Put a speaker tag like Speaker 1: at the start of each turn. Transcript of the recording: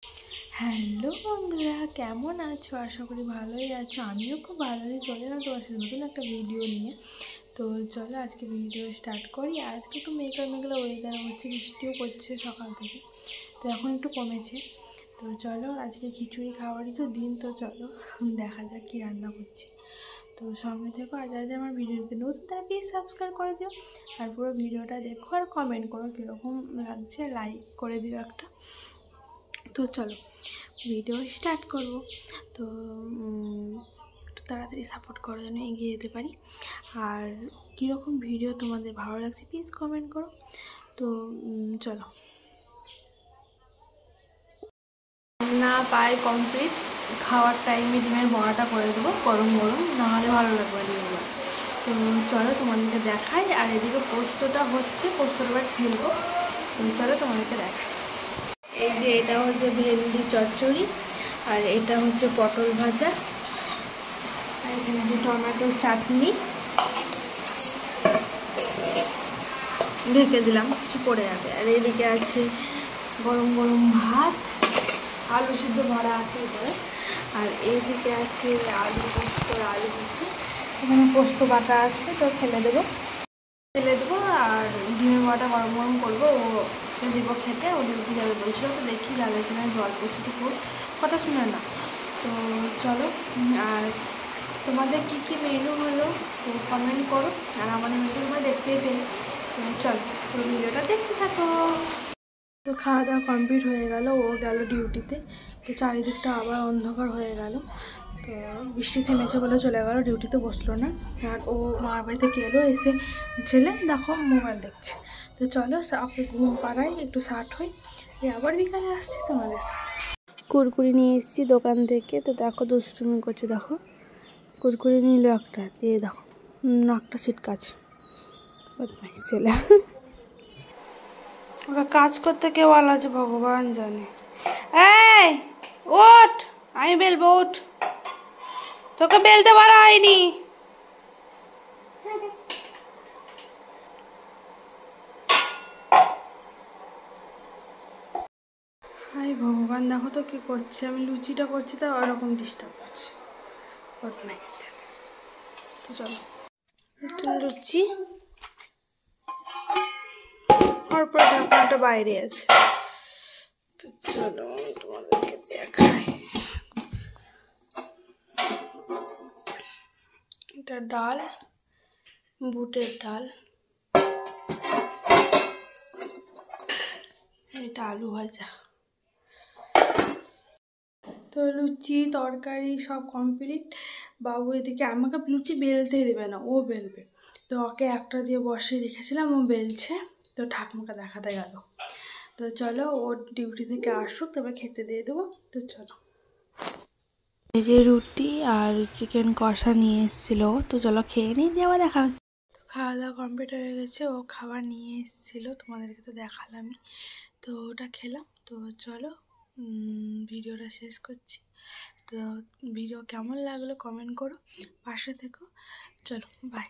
Speaker 1: Hello বন্ধুরা, কেমন আছো? আশা করি ভালোই আছো। আমিও খুব ভালোই। চলে না তোমার সাথে নতুন একটা ভিডিও নিয়ে। তো চলো আজকে ভিডিও স্টার্ট করি। আজকে একটু মেঘলা মেঘলা ওয়েদার হচ্ছে, বৃষ্টিও করছে সকাল থেকে, তো এখন একটু কমেছে। তো চলো আজকে খিচুড়ি খাওয়ারই তো দিন, তো চলো দেখা যাক কী রান্না করছি। তো সঙ্গে থেকো, আর যারা আমার ভিডিওতে নতুন তারা প্লিজ সাবস্ক্রাইব করে দিও, আর পুরো ভিডিওটা দেখো আর কমেন্ট করো কীরকম লাগছে, লাইক করে দিও একটা। তো চলো ভিডিও স্টার্ট করব। তো একটু তাড়াতাড়ি সাপোর্ট করার জন্য এগিয়ে যেতে পারি। আর কীরকম ভিডিও তোমাদের ভালো লাগছে প্লিজ কমেন্ট করো। তো চলো, না পাই কমপ্লিট, খাওয়ার টাইমে ডিমের বড়াটা করে দেবো গরম গরম, নাহলে ভালো লাগবে না। তো চলো তোমাদেরকে দেখাই। আর এদিকে পোস্তটা হচ্ছে, পোস্তটা এবার ফেলবো। তো চলো তোমাদেরকে দেখাই। এই যে এটা হচ্ছে ভেন্ডি চচ্চড়ি, আর এটা হচ্ছে পটল ভাজা, আর এখানে আছে টমেটোর চাটনি, ঢেকে দিলাম কিছু পড়ে যাবে। আর এদিকে আছে গরম গরম ভাত, আলু সিদ্ধ ভরা আছে এবারে। আর এইদিকে আছে আলু পোস্ত, আলু হচ্ছে এখানে পোস্ত বাটা আছে, তো ফেলে দেবো। আর ডিমের বড়াটা গরম গরম করবো, ও দিব খেতে। ও ডিউটি যাবে বলছিল, তো দেখি যাবে কিনা। জল পড়ছে তো খুব, কথা শুনে না। তো চলো, আর তোমাদের কী কী মেনু হলো তো কমেন্ট করো। আর আমাদের মেনু তোমরা দেখতেই পেলে। তো চলো পুরো ভিডিওটা দেখতে থাকো। তো খাওয়া দাওয়া কমপ্লিট হয়ে গেল, ও গেল ডিউটিতে। তো চারিদিকটা আবার অন্ধকার হয়ে গেল। তো বৃষ্টি থেমেছে বলে চলে গেল, ডিউটিতে বসলো না। আর ও মার বাড়ি থেকে এলো, এসে ছেলে দেখো মোবাইল দেখছে। তো চলো ওকে ঘুম পাড়াই, একটু শার্ট হই, আবার বিকালে আসছি তোমাদের সাথে। কুরকুরি নিয়ে এসেছি দোকান থেকে। তো দেখো দুষ্টুমি করছে, দেখো কুরকুরি নিল একটা, দিয়ে দেখো নাকটা ছিটকাছে, ছেলে। ওরা কাজ করতে কে বলা আছে ভগবান জানে। এই ওঠ, আমি বেলবো, ওঠ, তোকে বেলতে বলা হয়নি। হাই ভগবান, দেখো তো কি করছে। আমি লুচিটা করছি তা ওরকম ডিস্টার্ব করছে, বদমাইশ। তো চলো লুচি, তারপর ঢাকনাটা বাইরে আছে। তো চলো তোমাদেরকে দেখাই। এটা ডাল, বুটের ডাল, এটা আলু ভাজা। তো লুচি তরকারি সব কমপ্লিট। বাবু এদিকে আমাকে লুচি বেলতেই দেবে না, ও বেলবে। তো ওকে একটা দিয়ে বসিয়ে রেখেছিলাম, ও বেলছে। তো ঠাকুমাকে দেখাতে গেল। তো চলো ওর ডিউটি থেকে আসুক, তবে খেতে দিয়ে দেবো। তো চলো, এই যে রুটি আর চিকেন কষা নিয়ে এসেছিলো। তো চলো খেয়ে নিই, দিয়ে আবার দেখা হচ্ছে। তো খাওয়া দাওয়া কমপ্লিট হয়ে গেছে, ও খাবার নিয়ে এসেছিলো, তোমাদেরকে তো দেখালামই। তো ওটা খেলাম। তো চলো ভিডিওটা শেষ করছি। তো ভিডিও কেমন লাগলো কমেন্ট করো, পাশে থেকো। চলো বাই।